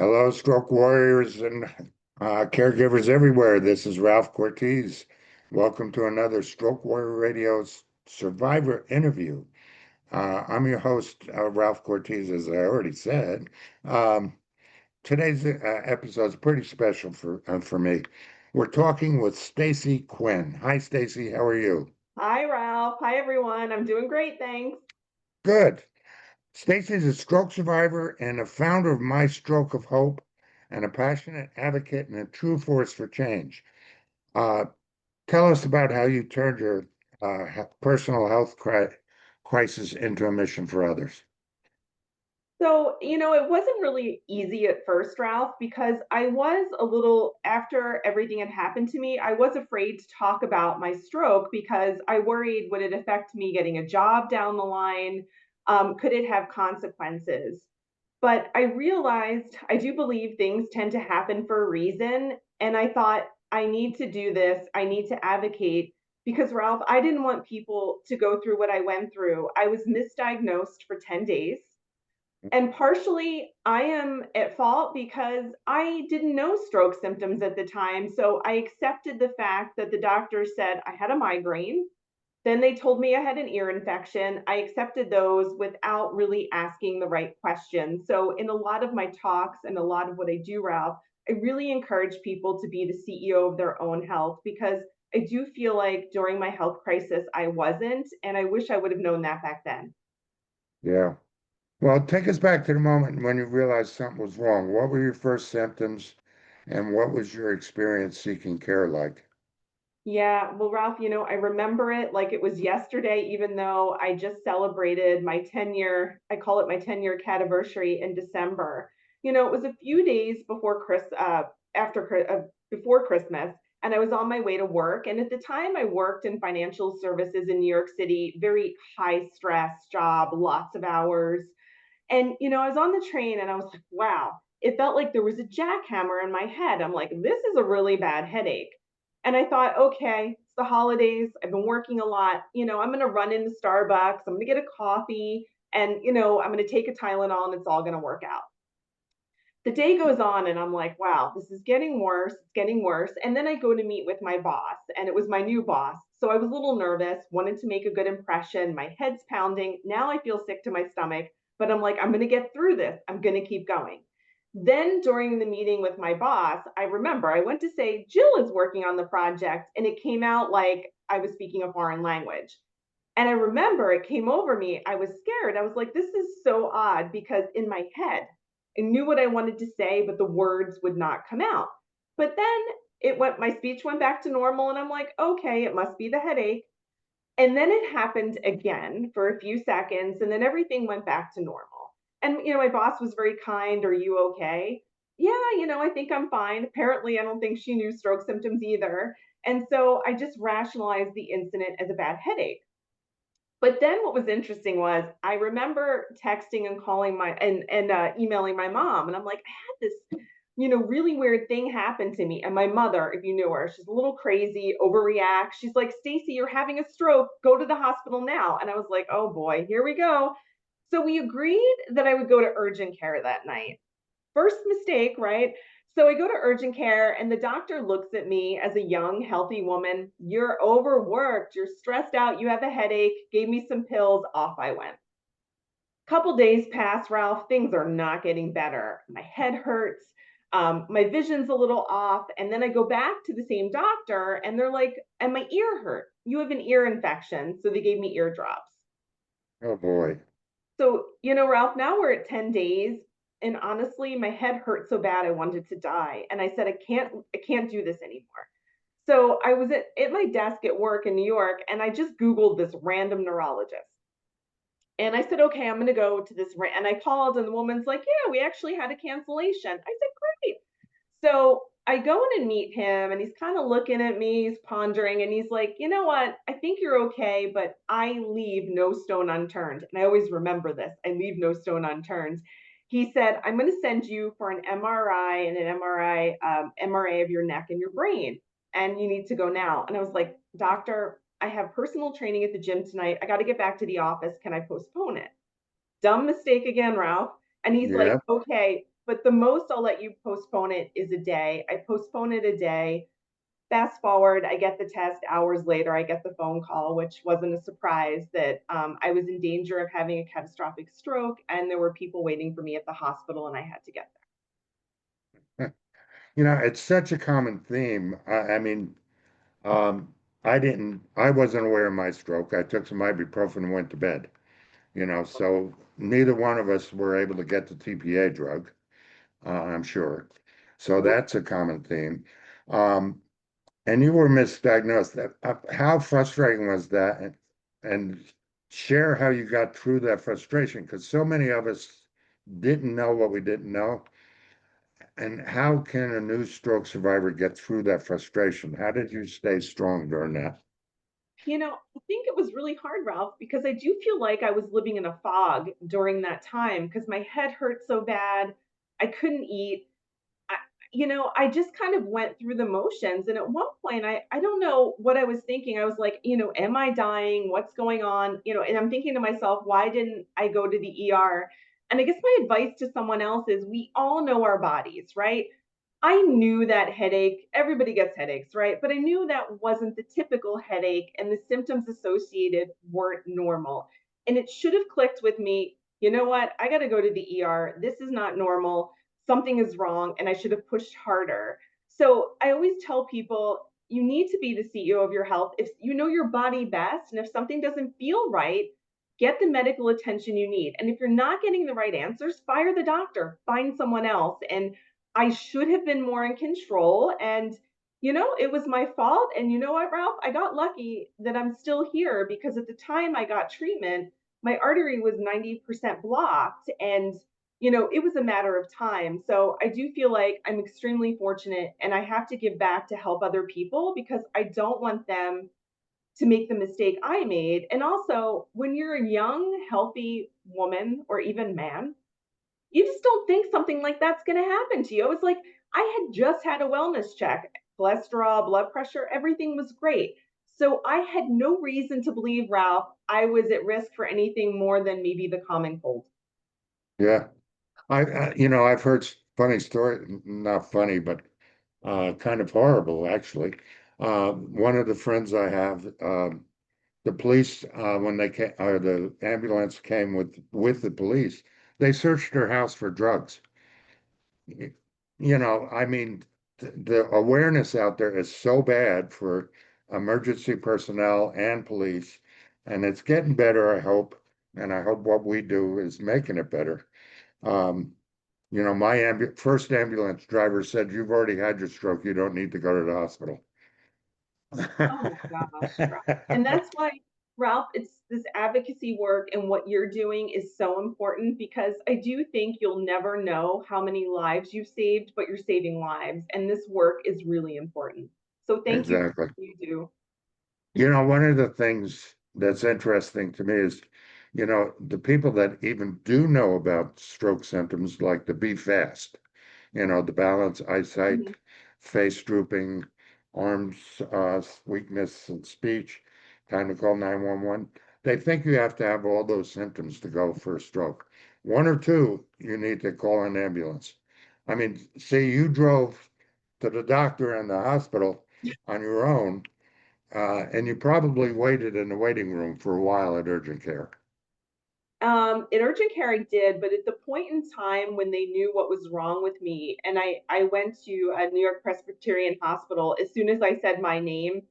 Hello, stroke warriors and caregivers everywhere. This is Ralph Cortez. Welcome to another Stroke Warrior Radio's Survivor interview. I'm your host, Ralph Cortez, as I already said. Um, today's episode is pretty special for me. We're talking with Stacey Quinn. Hi, Stacey. How are you? Hi, Ralph. Hi, everyone. I'm doing great, thanks. Good. Stacey is a stroke survivor and a founder of My Stroke of Hope, and a passionate advocate and a true force for change. Uh, Tell us about how you turned your personal health crisis into a mission for others. It wasn't really easy at first, Ralph, because I was a little, after everything had happened to me, I was afraid to talk about my stroke because I worried, would it affect me getting a job down the line? Could it have consequences? But I realized I do believe things tend to happen for a reason. And I thought, I need to do this. I need to advocate because, Ralph, I didn't want people to go through what I went through. I was misdiagnosed for 10 days. And partially, I am at fault because I didn't know stroke symptoms at the time. So I accepted the fact that the doctor said I had a migraine. Then they told me I had an ear infection. I accepted those without really asking the right questions. So, in a lot of my talks and a lot of what I do, Ralph, I really encourage people to be the CEO of their own health because I do feel like during my health crisis, I wasn't. And I wish I would have known that back then. Yeah. Well, take us back to the moment when you realized something was wrong. What were your first symptoms, and what was your experience seeking care like? Yeah, well, Ralph, I remember it like it was yesterday, even though I just celebrated my 10-year, I call it my 10-year cativersary in December. It was a few days before Christmas, and I was on my way to work. And at the time, I worked in financial services in New York City, very high stress job, lots of hours. And, I was on the train and I was like, wow, it felt like there was a jackhammer in my head. I'm like, this is a really bad headache. And I thought, okay, it's the holidays. I've been working a lot. I'm going to run into Starbucks. I'm going to get a coffee and, I'm going to take a Tylenol and it's all going to work out. The day goes on and I'm like, wow, this is getting worse. It's getting worse. And then I go to meet with my boss and it was my new boss. So I was a little nervous, wanted to make a good impression. My head's pounding. Now I feel sick to my stomach, but I'm like, I'm going to get through this. I'm going to keep going. Then during the meeting with my boss, I remember I went to say, Jill is working on the project. And it came out like I was speaking a foreign language. And I remember it came over me. I was scared. I was like, this is so odd because in my head, I knew what I wanted to say, but the words would not come out. But then my speech went back to normal. And I'm like, okay, it must be the headache. And then it happened again for a few seconds. And then everything went back to normal. And, my boss was very kind. Are you okay? Yeah, I think I'm fine. Apparently, I don't think she knew stroke symptoms either. And so I just rationalized the incident as a bad headache. But then what was interesting was I remember texting and calling and emailing my mom, and I'm like, I had this, really weird thing happen to me. And my mother, if you knew her, she's a little crazy, overreacts. She's like, Stacey, you're having a stroke. Go to the hospital now. And I was like, oh boy, here we go. So we agreed that I would go to urgent care that night. First mistake, right? So I go to urgent care, and the doctor looks at me as a young, healthy woman. You're overworked, you're stressed out, you have a headache, gave me some pills, off I went. Couple days pass, Ralph. Things are not getting better. My head hurts. My vision's a little off. And then I go back to the same doctor, and they're like, and my ear hurt. You have an ear infection. So they gave me ear drops. Oh boy. So, Ralph, now we're at 10 days. And honestly, my head hurt so bad I wanted to die. And I said, I can't do this anymore. So I was at my desk at work in New York and I just Googled this random neurologist. And I said, okay, I'm going to go to this. And I called, and the woman's like, yeah, we actually had a cancellation. I said, great. So I go in and meet him, and he's kind of looking at me, he's pondering, and he's like, you know what? I think you're okay, but I leave no stone unturned. And I always remember this, I leave no stone unturned. He said, I'm going to send you for an MRI and an MRA of your neck and your brain, and you need to go now. And I was like, doctor, I have personal training at the gym tonight. I got to get back to the office. Can I postpone it? Dumb mistake again, Ralph. And he's like, Yeah. okay, but the most I'll let you postpone it is a day. I postpone it a day. Fast forward, I get the test. Hours later, I get the phone call, which wasn't a surprise, that I was in danger of having a catastrophic stroke, and there were people waiting for me at the hospital, and I had to get It's such a common theme. I mean, um, I wasn't aware of my stroke. I took some ibuprofen and went to bed, so neither one of us were able to get the TPA drug, I'm sure. So there. that's a common theme. Um, and you were misdiagnosed. How frustrating was that? And share how you got through that frustration, because so many of us didn't know what we didn't know. And how can a new stroke survivor get through that frustration? How did you stay strong during that? I think it was really hard, Ralph, because I do feel like I was living in a fog during that time because my head hurt so bad. I couldn't eat. I, I just kind of went through the motions. And at one point, I don't know what I was thinking. I was like, am I dying? What's going on? And I'm thinking to myself, why didn't I go to the ER? And I guess my advice to someone else is we all know our bodies, right? I knew that headache, everybody gets headaches, right? But I knew that wasn't the typical headache and the symptoms associated weren't normal. And it should have clicked with me, you know what? I got to go to the ER. This is not normal. Something is wrong and I should have pushed harder. So I always tell people you need to be the CEO of your health. If you know your body best and if something doesn't feel right, get the medical attention you need. And if you're not getting the right answers, fire the doctor, find someone else. And I should have been more in control. And, it was my fault. And you know what, Ralph? I got lucky that I'm still here because at the time I got treatment, my artery was 90% blocked. And, it was a matter of time. So I do feel like I'm extremely fortunate and I have to give back to help other people because I don't want them to make the mistake I made. And also, when you're a young, healthy woman or even man, you just don't think something like that's going to happen to you. It was like I had just had a wellness check, cholesterol, blood pressure, everything was great. So I had no reason to believe, Ralph, I was at risk for anything more than maybe the common cold. Yeah. I've heard funny story, not funny, but kind of horrible, actually. One of the friends I have, the police, when they came, or the ambulance came with the police, they searched her house for drugs. I mean, the awareness out there is so bad for emergency personnel and police, and it's getting better, I hope. And I hope what we do is making it better. Um, my first ambulance driver said, "You've already had your stroke. You don't need to go to the hospital." Oh gosh, Ralph. And that's why, Ralph, it's this advocacy work and what you're doing is so important because I do think you'll never know how many lives you've saved, but you're saving lives. And this work is really important. So thank you for Exactly. what you do. One of the things that's interesting to me is, the people that even do know about stroke symptoms, like the be fast, the balance, eyesight, Mhm. face drooping, arms weakness, and speech, time to call 911. They think you have to have all those symptoms to go for a stroke. One or two, you need to call an ambulance. I mean, see, you drove to the doctor and the hospital on your own, and you probably waited in the waiting room for a while at urgent care. In urgent care, I did, but at the point in time when they knew what was wrong with me, and I went to a New York Presbyterian hospital, as soon as I said my name,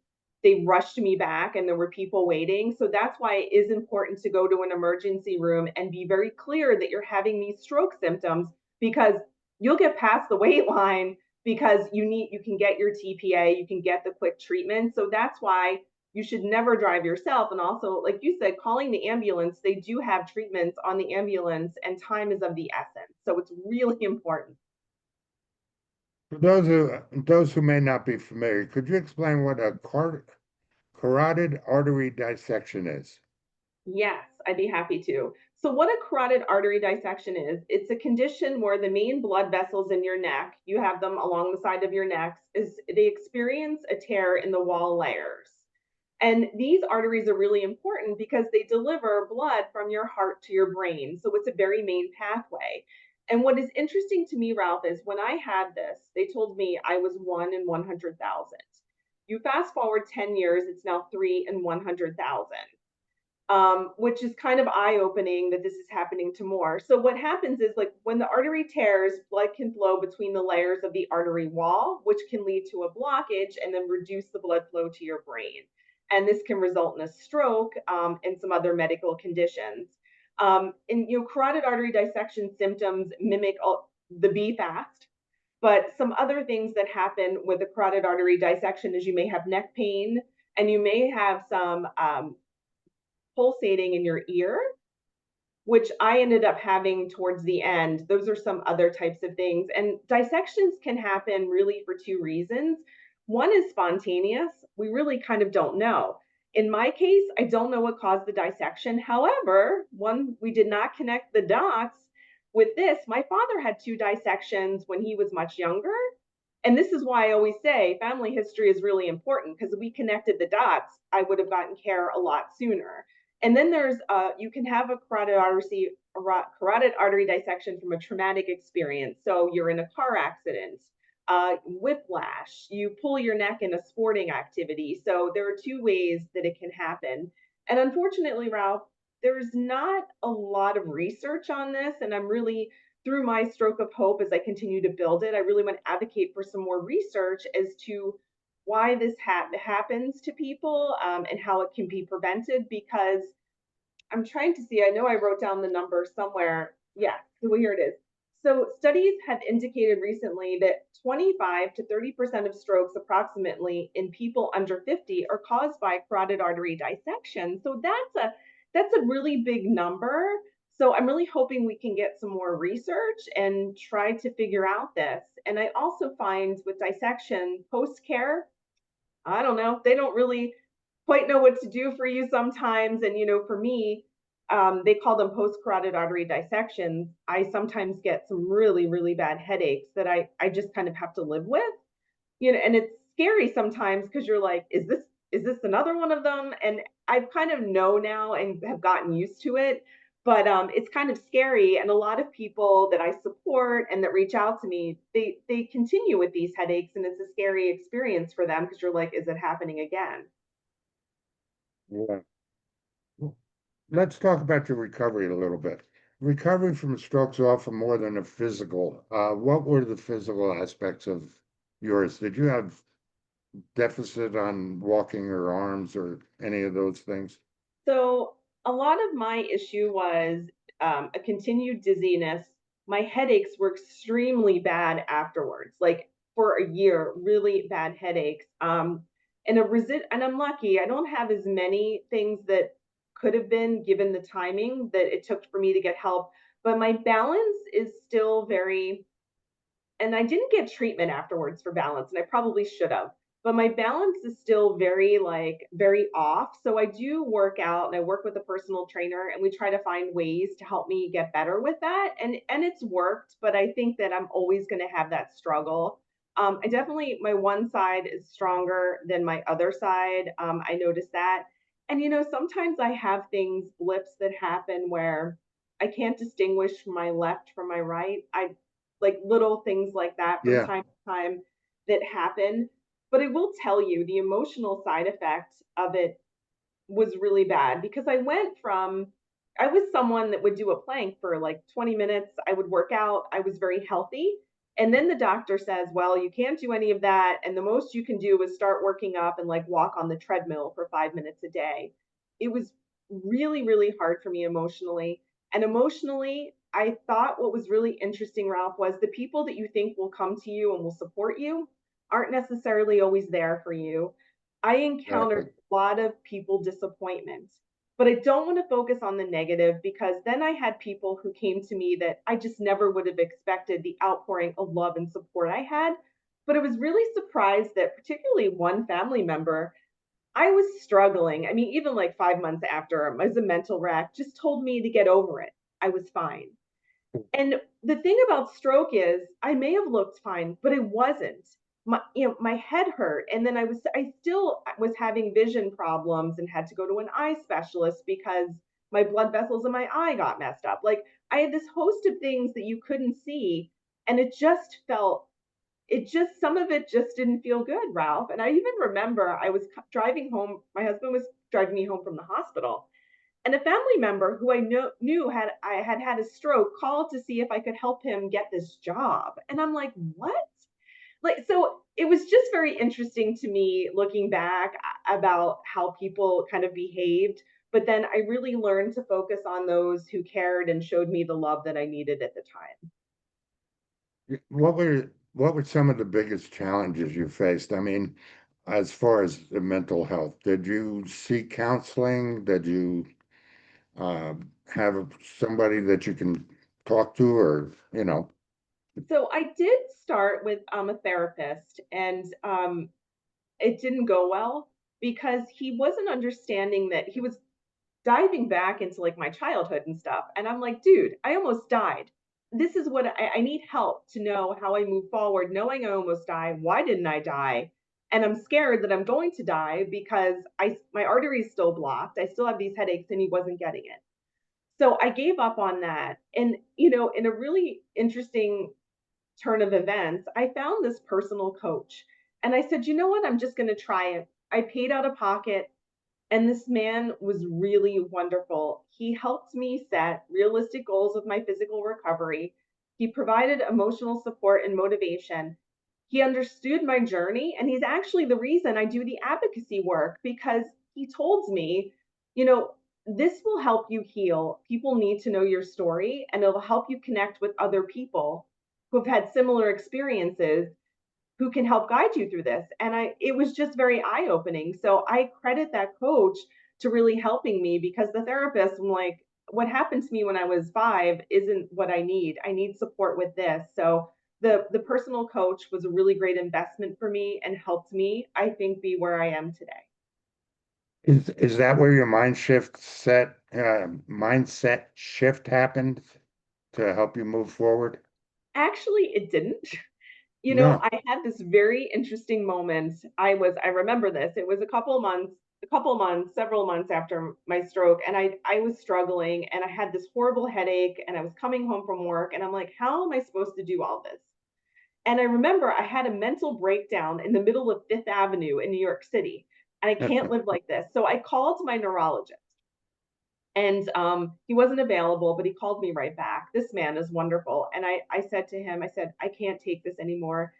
they rushed me back and there were people waiting. So that's why it is important to go to an emergency room and be very clear that you're having these stroke symptoms because you'll get past the wait line because you can get your TPA, you can get the quick treatment. So that's why you should never drive yourself. And also, like you said, calling the ambulance, they do have treatments on the ambulance, and time is of the essence. So it's really important. For those who may not be familiar, could you explain what a carotid artery dissection is? Yes, I'd be happy to. So, what a carotid artery dissection is, it's a condition where the main blood vessels in your neck, you have them along the side of your necks, is they experience a tear in the wall layers. And these arteries are really important because they deliver blood from your heart to your brain. So it's a very main pathway. And what is interesting to me, Ralph, is when I had this, they told me I was 1 in 100,000. You fast forward 10 years, it's now 3 in 100,000, which is kind of eye opening that this is happening to more. So, what happens is like when the artery tears, blood can flow between the layers of the artery wall, which can lead to a blockage and then reduce the blood flow to your brain. And this can result in a stroke and some other medical conditions. And carotid artery dissection symptoms mimic the B fast, but some other things that happen with a carotid artery dissection is you may have neck pain and you may have some pulsating in your ear, which I ended up having towards the end. Those are some other types of things. And dissections can happen really for two reasons. One is spontaneous. We really kind of don't know. In my case, I don't know what caused the dissection. However, one, we did not connect the dots with this. My father had two dissections when he was much younger. And this is why I always say family history is really important because if we connected the dots, I would have gotten care a lot sooner. And then there's you can have a carotid artery dissection from a traumatic experience. So you're in a car accident, whiplash, you pull your neck in a sporting activity. So there are two ways that it can happen. And unfortunately, Ralph, there's not a lot of research on this. And I'm really, through my stroke of hope as I continue to build it, I really want to advocate for some more research as to why this happens to people and how it can be prevented because I'm trying to see, I know I wrote down the number somewhere. Yeah, well, here it is. So studies have indicated recently that 25 to 30% of strokes approximately in people under 50 are caused by carotid artery dissection. So that's a really big number. So I'm really hoping we can get some more research and try to figure out this. And I also find with dissection post care, I don't know, they don't really quite know what to do for you sometimes. And, for me, they call them post carotid artery dissections. I sometimes get some really, really bad headaches that I just kind of have to live with, and it's scary sometimes because you're like, is this another one of them? And I've kind of know now and have gotten used to it. But it's kind of scary. And a lot of people that I support and that reach out to me, they continue with these headaches, and it's a scary experience for them because you're like, is it happening again? Yeah. Let's talk about your recovery a little bit. Recovery from strokes is often more than a physical. What were the physical aspects of yours? Did you have deficit on walking or arms or any of those things? So a lot of my issue was a continued dizziness. My headaches were extremely bad afterwards, like for a year, really bad headaches. And I'm lucky. I don't have as many things that could have been given the timing that it took for me to get help. But my balance is still very, and I didn't get treatment afterwards for balance, and I probably should have. But my balance is still very like very off. So I do work out and I work with a personal trainer and we try to find ways to help me get better with that. And it's worked, but I think that I'm always going to have that struggle. I definitely my one side is stronger than my other side. I notice that. And sometimes I have things blips that happen where I can't distinguish my left from my right. I like little things like that from Yeah, time to time that happen. But I will tell you, the emotional side effect of it was really bad because I was someone that would do a plank for like 20 minutes. I would work out. I was very healthy. And then the doctor says, well, you can't do any of that. And the most you can do is start working up and like walk on the treadmill for 5 minutes a day. It was really, really hard for me emotionally. And emotionally, I thought what was really interesting, Ralph, was the people that you think will come to you and will support you aren't necessarily always there for you. I encountered exactly. a lot of people disappointment, but I don't want to focus on the negative because then I had people who came to me that I just never would have expected the outpouring of love and support I had. But I was really surprised that, particularly one family member, I was struggling. I mean, even like 5 months after I was a mental wreck, just told me to get over it. I was fine. And the thing about stroke is I may have looked fine, but it wasn't. My head hurt. And then I still was having vision problems and had to go to an eye specialist because my blood vessels in my eye got messed up. Like I had this host of things that you couldn't see, and it just some of it just didn't feel good, Ralph. And I even remember I was driving home. My husband was driving me home from the hospital, and a family member who I knew had a stroke called to see if I could help him get this job. And I'm like, what? Like, so it was just very interesting to me looking back about how people kind of behaved. But then I really learned to focus on those who cared and showed me the love that I needed at the time. What were some of the biggest challenges you faced? I mean, as far as the mental health, did you seek counseling? Did you have somebody that you can talk to, or So I did start with a therapist, and it didn't go well because he wasn't understanding that he was diving back into like my childhood and stuff. And I'm like, dude, I almost died. This is what I need help to know how I move forward, knowing I almost died. Why didn't I die? And I'm scared that I'm going to die because my artery is still blocked. I still have these headaches, and he wasn't getting it. So I gave up on that. And in a really interesting turn of events, I found this personal coach. And I said, you know what? I'm just going to try it. I paid out of pocket, and this man was really wonderful. He helped me set realistic goals with my physical recovery. He provided emotional support and motivation. He understood my journey, and he's actually the reason I do the advocacy work because he told me, you know, this will help you heal. People need to know your story, and it'll help you connect with other people who have had similar experiences who can help guide you through this. And it was just very eye-opening. So I credit that coach to really helping me because the therapist, I'm like, what happened to me when I was 5 isn't what I need. I need support with this. So the personal coach was a really great investment for me and helped me, I think, be where I am today. is that where your mindset shift happened to help you move forward? Actually, it didn't. No. I had this very interesting moment. I remember this. It was several months after my stroke, and I was struggling, and I had this horrible headache, and I was coming home from work, and I'm like, how am I supposed to do all this? And I remember I had a mental breakdown in the middle of Fifth Avenue in New York City, and I can't live like this. So I called my neurologist, and he wasn't available, but he called me right back. This man is wonderful. And I said to him, I said, I can't take this anymore.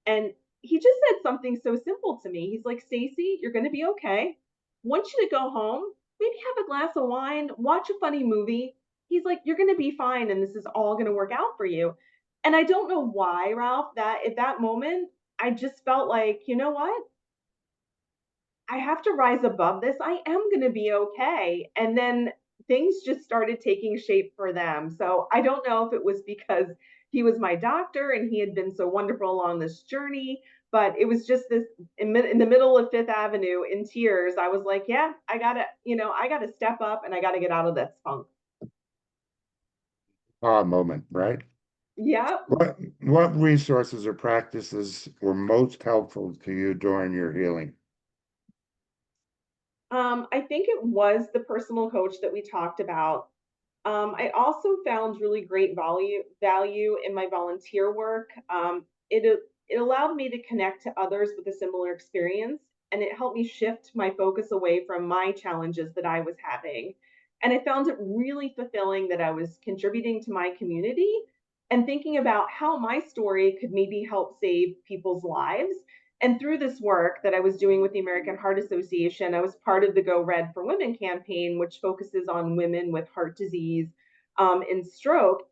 And he just said something so simple to me. He's like, Stacey, you're going to be okay. I want you to go home, maybe have a glass of wine, watch a funny movie. He's like, you're going to be fine, and this is all going to work out for you. And I don't know why, Ralph, that at that moment, I just felt like, you know what? I have to rise above this. I am going to be okay. And then things just started taking shape for them. So I don't know if it was because he was my doctor and he had been so wonderful along this journey, but it was just this in the middle of Fifth Avenue in tears. I was like, yeah, I got to step up and I got to get out of this funk. Moment, right? Yeah. What resources or practices were most helpful to you during your healing? I think it was the personal coach that we talked about. I also found really great value in my volunteer work. It allowed me to connect to others with a similar experience, and it helped me shift my focus away from my challenges that I was having. And I found it really fulfilling that I was contributing to my community and thinking about how my story could maybe help save people's lives. And through this work that I was doing with the American Heart Association, I was part of the Go Red for Women campaign, which focuses on women with heart disease and stroke.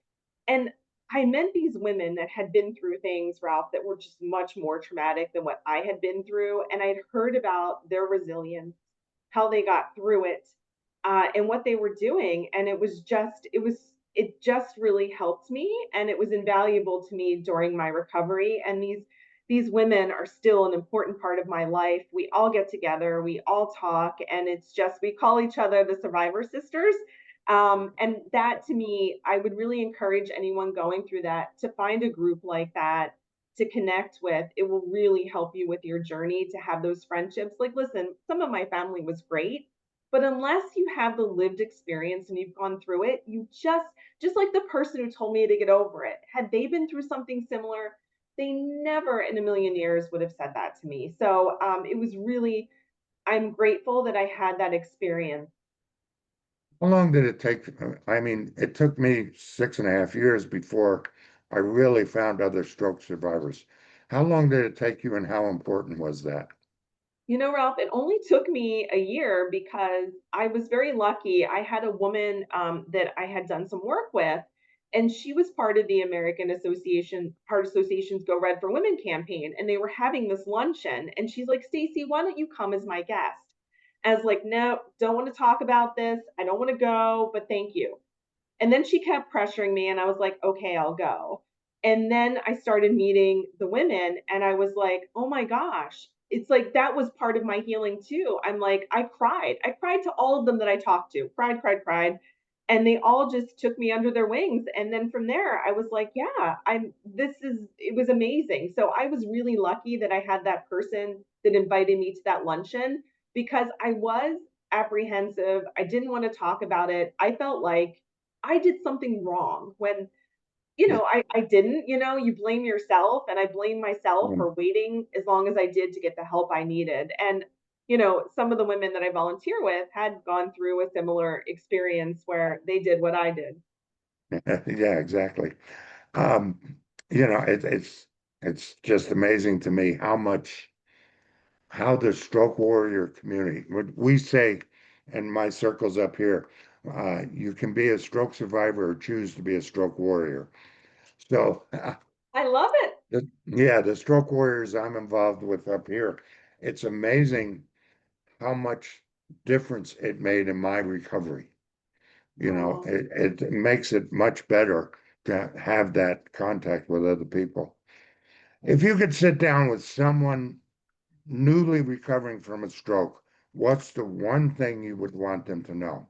And I met these women that had been through things, Ralph, that were just much more traumatic than what I had been through. And I'd heard about their resilience, how they got through it, and what they were doing. And it just really helped me, and it was invaluable to me during my recovery. And these women are still an important part of my life. We all get together, we all talk, and it's just we call each other the Survivor Sisters. And that to me, I would really encourage anyone going through that to find a group like that to connect with. It will really help you with your journey to have those friendships. Like, listen, some of my family was great, But unless you have the lived experience and you've gone through it, you just like the person who told me to get over it, had they been through something similar, they never in a million years would have said that to me. So it was really, I'm grateful that I had that experience. How long did it take? I mean, it took me 6.5 years before I really found other stroke survivors. How long did it take you and how important was that? Ralph, it only took me a year because I was very lucky. I had a woman that I had done some work with, and she was part of the American Association, Heart Association's Go Red for Women campaign, and they were having this luncheon. And she's like, Stacey, why don't you come as my guest? I was like, no, don't want to talk about this. I don't want to go, but thank you. And then she kept pressuring me, and I was like, okay, I'll go. And then I started meeting the women, and I was like, oh my gosh, it's like that was part of my healing too. I'm like, I cried. I cried to all of them that I talked to, cried, cried, cried. And they all just took me under their wings. And then from there, I was like, yeah, it was amazing. So I was really lucky that I had that person that invited me to that luncheon because I was apprehensive. I didn't want to talk about it. I felt like I did something wrong when, I didn't, you blame yourself. And I blame myself Yeah. for waiting as long as I did to get the help I needed. And, some of the women that I volunteer with had gone through a similar experience where they did what I did. Yeah, exactly. Um, it's just amazing to me how the stroke warrior community, what we say in my circles up here, you can be a stroke survivor or choose to be a stroke warrior. So, I love it. yeah, the stroke warriors I'm involved with up here, it's amazing how much difference it made in my recovery. Oh, It makes it much better to have that contact with other people. If you could sit down with someone newly recovering from a stroke, what's the one thing you would want them to know?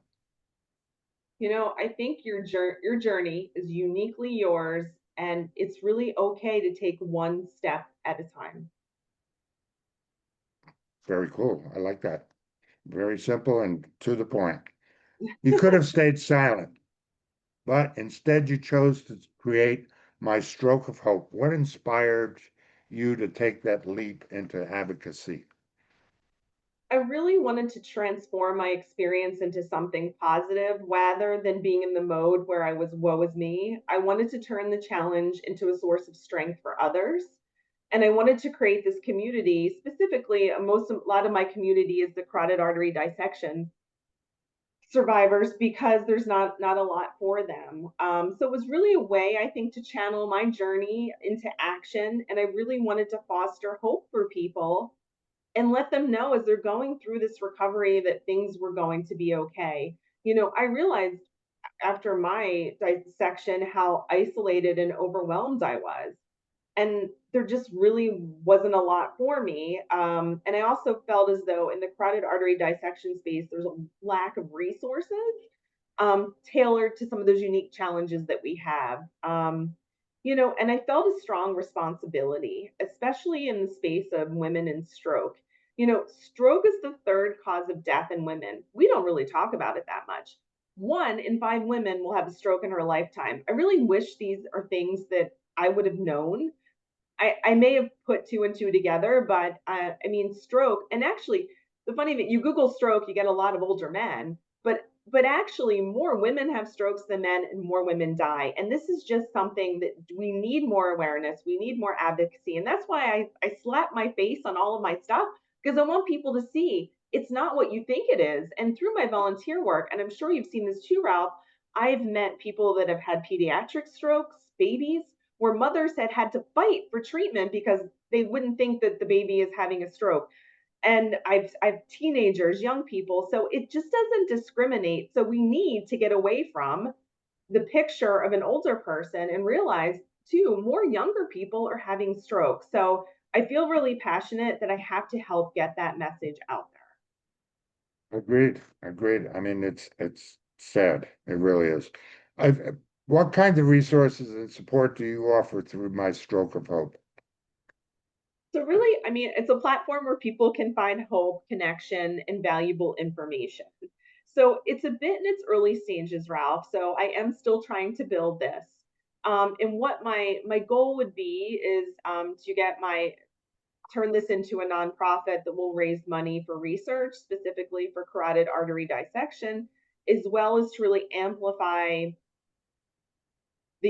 I think your journey is uniquely yours, and it's really okay to take one step at a time. Very cool. I like that. Very simple and to the point. You could have stayed silent, but instead you chose to create My Stroke of Hope. What inspired you to take that leap into advocacy? I really wanted to transform my experience into something positive rather than being in the mode where I was woe is me. I wanted to turn the challenge into a source of strength for others. And I wanted to create this community. Specifically, a lot of my community is the carotid artery dissection survivors because there's not a lot for them. So it was really a way, I think, to channel my journey into action. And I really wanted to foster hope for people and let them know as they're going through this recovery that things were going to be okay. I realized after my dissection how isolated and overwhelmed I was. And there just really wasn't a lot for me. And I also felt as though in the carotid artery dissection space, there's a lack of resources tailored to some of those unique challenges that we have. And I felt a strong responsibility, especially in the space of women and stroke. Stroke is the third cause of death in women. We don't really talk about it that much. 1 in 5 women will have a stroke in her lifetime. I really wish these are things that I would have known. I may have put two and two together, but I mean, stroke, and actually, the funny thing, you Google stroke, you get a lot of older men, but actually, more women have strokes than men, and more women die. And this is just something that we need more awareness, we need more advocacy, and that's why I slap my face on all of my stuff because I want people to see it's not what you think it is. And through my volunteer work, and I'm sure you've seen this too, Ralph, I've met people that have had pediatric strokes, babies where mothers had to fight for treatment because they wouldn't think that the baby is having a stroke. And I've teenagers, young people, so it just doesn't discriminate. So we need to get away from the picture of an older person and realize too more younger people are having strokes. So I feel really passionate that I have to help get that message out there. Agreed. Agreed. I mean, it's sad. It really is. What kinds of resources and support do you offer through My Stroke of Hope? So really, I mean, it's a platform where people can find hope, connection, and valuable information. So it's a bit in its early stages, Ralph. So I am still trying to build this. And what my goal would be is to get my turn this into a nonprofit that will raise money for research, specifically for carotid artery dissection, as well as to really amplify the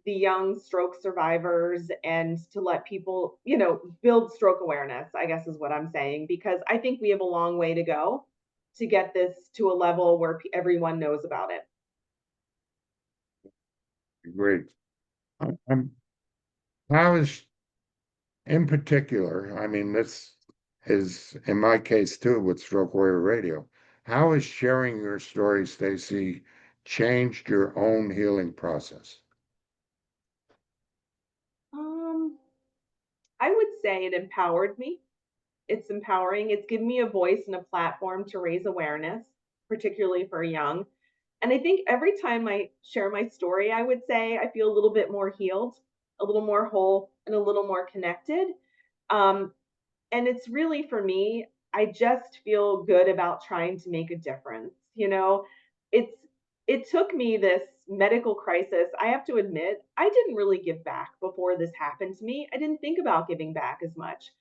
young stroke survivors and to let people, build stroke awareness, I guess is what I'm saying, because I think we have a long way to go to get this to a level where everyone knows about it. Great. Um, how is, in particular, I mean, this is in my case too with Stroke Warrior Radio. How has sharing your story, Stacey, changed your own healing process? um I would say it empowered me. It's empowering. It's given me a voice and a platform to raise awareness, particularly for young. And I think every time I share my story, I would say I feel a little bit more healed, a little more whole, and a little more connected. Um, and it's really for me, I just feel good about trying to make a difference. It's it took me this medical crisis. I have to admit, I didn't really give back before this happened to me. I didn't think about giving back as much.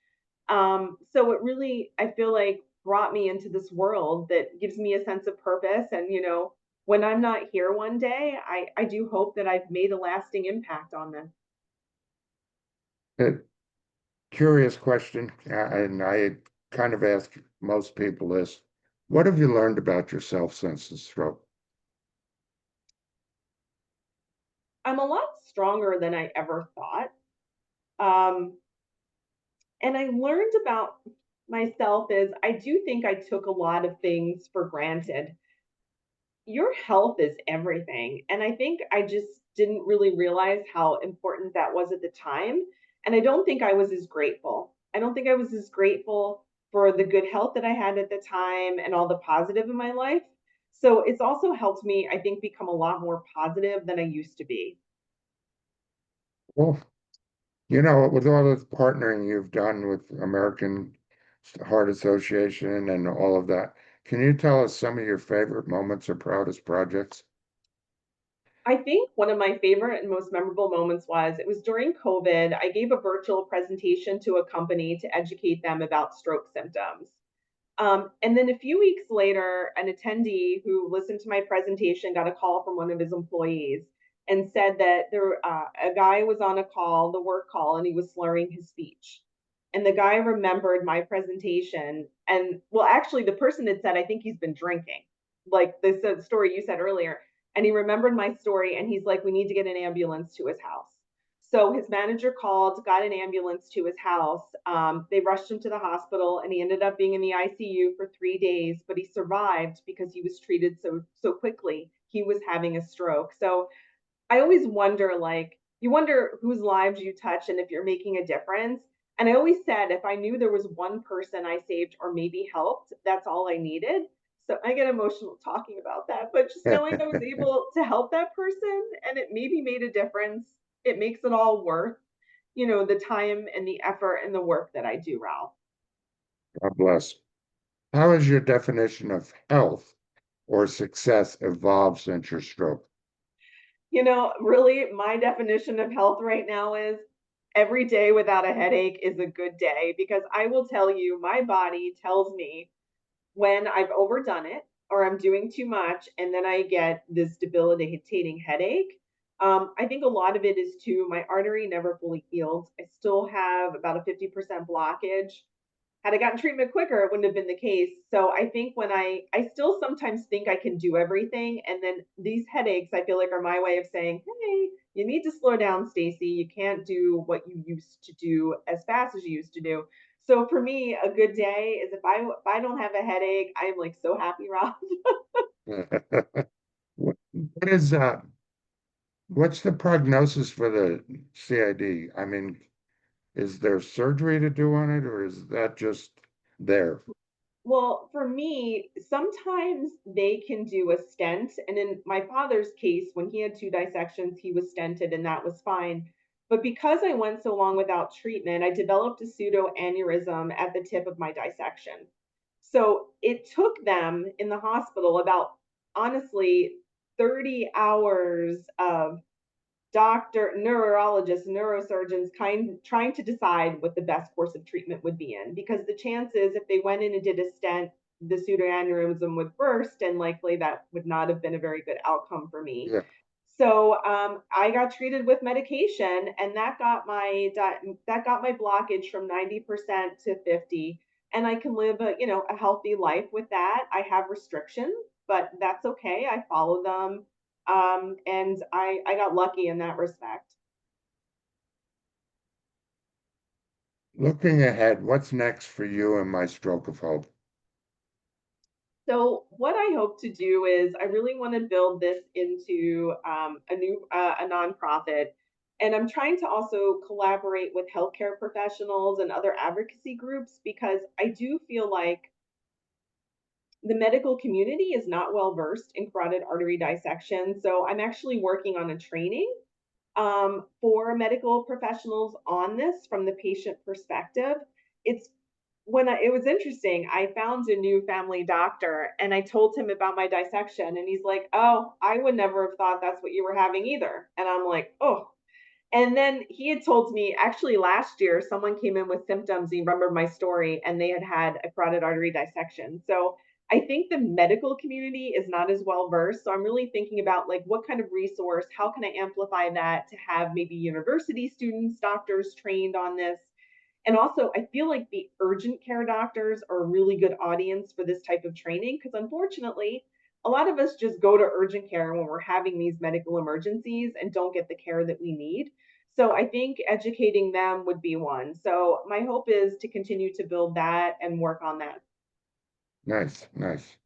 So it really, I feel like, brought me into this world that gives me a sense of purpose. And, when I'm not here one day, I do hope that I've made a lasting impact on them. A curious question, and I kind of ask most people this. What have you learned about yourself since the stroke? I'm a lot stronger than I ever thought. Um, and I learned about myself is I do think I took a lot of things for granted. Your health is everything. And I think I just didn't really realize how important that was at the time. And I don't think I was as grateful. I don't think I was as grateful for the good health that I had at the time and all the positive in my life. So it's also helped me, I think, become a lot more positive than I used to be. Well, with all the partnering you've done with American Heart Association and all of that, can you tell us some of your favorite moments or proudest projects? I think one of my favorite and most memorable moments was it was during COVID. I gave a virtual presentation to a company to educate them about stroke symptoms. And then a few weeks later, an attendee who listened to my presentation got a call from one of his employees and said that a guy was on a call, the work call, and he was slurring his speech. And the guy remembered my presentation. And well, actually, the person had said, I think he's been drinking, like this story you said earlier. And he remembered my story and he's like, we need to get an ambulance to his house. So his manager called, got an ambulance to his house. They rushed him to the hospital, and he ended up being in the ICU for 3 days. But he survived because he was treated so quickly. He was having a stroke. So I always wonder, like, you wonder whose lives you touch and if you're making a difference. And I always said, if I knew there was one person I saved or maybe helped, that's all I needed. So I get emotional talking about that, but just knowing I was able to help that person and it maybe made a difference, it makes it all worth, the time and the effort and the work that I do, Ralph. God bless. How has your definition of health or success evolved since your stroke? Really, my definition of health right now is every day without a headache is a good day because I will tell you, my body tells me when I've overdone it or I'm doing too much, and then I get this debilitating headache. I think a lot of it is too, my artery never fully healed. I still have about a 50% blockage. Had I gotten treatment quicker, it wouldn't have been the case. So I think when I still sometimes think I can do everything. And then these headaches, I feel like are my way of saying, hey, you need to slow down, Stacey. You can't do what you used to do as fast as you used to do. So for me, a good day is if I don't have a headache, I'm like so happy, Rob. What is what's the prognosis for the CID? I mean, is there surgery to do on it, or is that just there? Well, for me, sometimes they can do a stent. And in my father's case, when he had two dissections, he was stented and that was fine. But because I went so long without treatment, I developed a pseudoaneurysm at the tip of my dissection. So it took them in the hospital about, honestly, 30 hours of neurologists, neurosurgeons trying to decide what the best course of treatment would be in. Because the chances, if they went in and did a stent, the pseudoaneurysm would burst, and likely that would not have been a very good outcome for me. Yeah. So I got treated with medication, and that got my blockage from 90% to 50, and I can live a healthy life with that. I have restrictions, but that's okay. I follow them, and I got lucky in that respect. Looking ahead, what's next for you and My Stroke of Hope? So what I hope to do is I really want to build this into a nonprofit, and I'm trying to also collaborate with healthcare professionals and other advocacy groups because I do feel like the medical community is not well versed in carotid artery dissection. So I'm actually working on a training for medical professionals on this from the patient perspective. It's it was interesting. I found a new family doctor and I told him about my dissection, and he's like, "Oh, I would never have thought that's what you were having either." And I'm like, "Oh." And then he had told me actually last year someone came in with symptoms. He remembered my story and they had a carotid artery dissection. So I think the medical community is not as well versed. So I'm really thinking about like what kind of resource, how can I amplify that to have maybe university students, doctors trained on this. And also, I feel like the urgent care doctors are a really good audience for this type of training because unfortunately, a lot of us just go to urgent care when we're having these medical emergencies and don't get the care that we need. So I think educating them would be one. So my hope is to continue to build that and work on that. Nice, nice.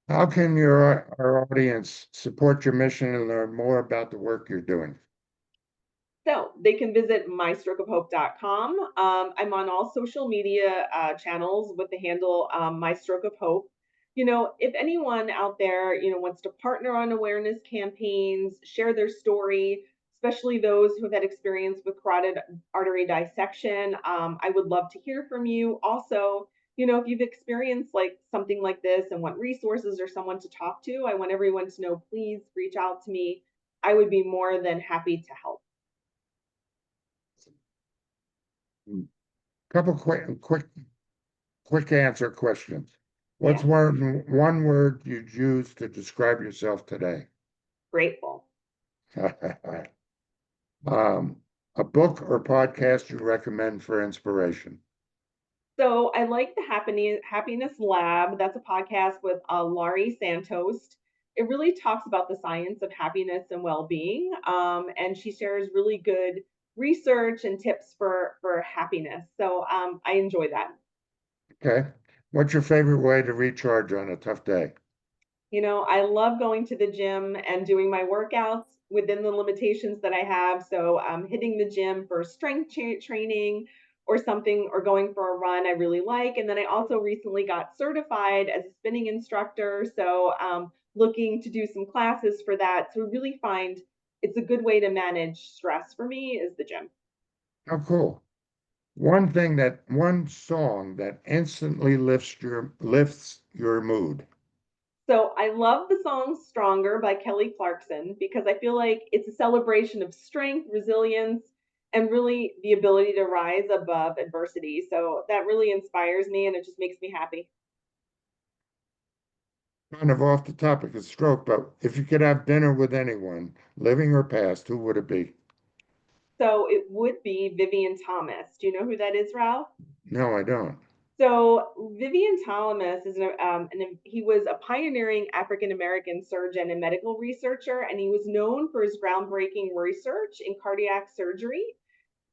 How can our audience support your mission and learn more about the work you're doing? So they can visit mystrokeofhope.com. I'm on all social media channels with the handle My Stroke of Hope. If anyone out there, wants to partner on awareness campaigns, share their story, especially those who have had experience with carotid artery dissection, I would love to hear from you. Also, if you've experienced like something like this and want resources or someone to talk to, I want everyone to know, please reach out to me. I would be more than happy to help. Couple quick answer questions. What's Yeah, one word you'd use to describe yourself today? grateful. Um, a book or podcast you recommend for inspiration? So I like the Happiness Lab. That's a podcast with Laurie Santos. It really talks about the science of happiness and well-being, and she shares really good research and tips for happiness. So I enjoy that. Okay. What's your favorite way to recharge on a tough day? I love going to the gym and doing my workouts within the limitations that I have. So, hitting the gym for training or something, or going for a run, I really like. And then I also recently got certified as a spinning instructor. So, looking to do some classes for that. So, really find it's a good way to manage stress for me is the gym. Oh, cool. One song that instantly lifts your mood. So I love the song Stronger by Kelly Clarkson because I feel like it's a celebration of strength, resilience, and really the ability to rise above adversity. So that really inspires me and it just makes me happy. Kind of off the topic of stroke, but if you could have dinner with anyone, living or past, who would it be? So it would be Vivian Thomas. Do you know who that is, Ralph? No, I don't. So Vivian Thomas he was a pioneering African American surgeon and medical researcher, and he was known for his groundbreaking research in cardiac surgery.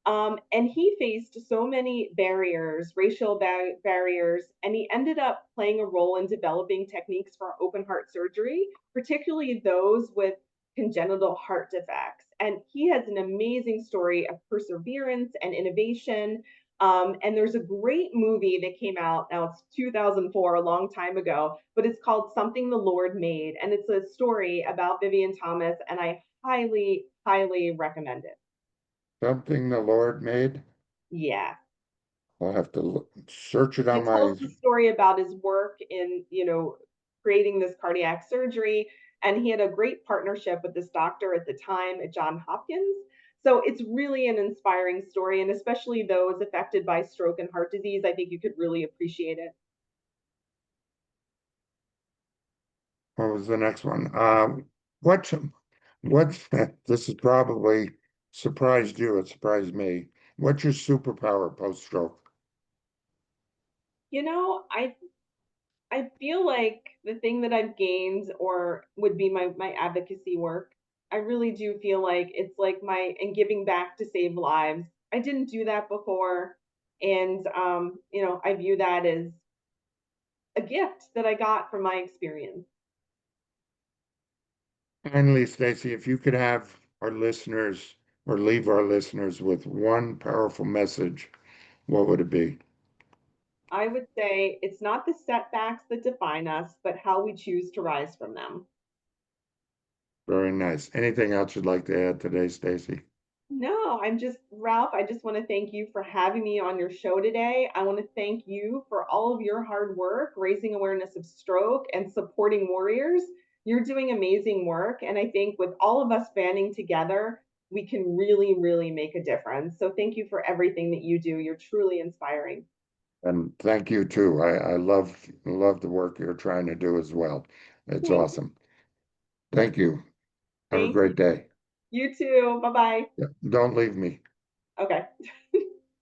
And he faced so many barriers, barriers, and he ended up playing a role in developing techniques for open heart surgery, particularly those with congenital heart defects. And he has an amazing story of perseverance and innovation. And there's a great movie that came out, now it's 2004, a long time ago, but it's called Something the Lord Made. And it's a story about Vivian Thomas, and I highly, highly recommend it. Something the Lord made. Yeah. I'll have to search it on He my. tells the story about his work in, creating this cardiac surgery. And he had a great partnership with this doctor at the time at John Hopkins. So it's really an inspiring story. And especially those affected by stroke and heart disease, I think you could really appreciate it. What was the next one? What's what's this has probably surprised you. It surprised me. What's your superpower post-stroke? You know, I feel like the thing that I've gained or would be my advocacy work. I really do feel like it's like my and giving back to save lives. I didn't do that before, and I view that as a gift that I got from my experience. Finally, Stacey, if you could have our listeners or leave our listeners with one powerful message, what would it be? I would say it's not the setbacks that define us, but how we choose to rise from them. Very nice. Anything else you'd like to add today, Stacey? No, Ralph, I just want to thank you for having me on your show today. I want to thank you for all of your hard work, raising awareness of stroke and supporting warriors. You're doing amazing work. And I think with all of us banding together, we can really, really make a difference. So thank you for everything that you do. You're truly inspiring. And thank you too. I love the work you're trying to do as well. It's Thank you. awesome. Thank you. Have a Thank you. great day. You too. Bye bye. Yeah, don't leave me. Okay.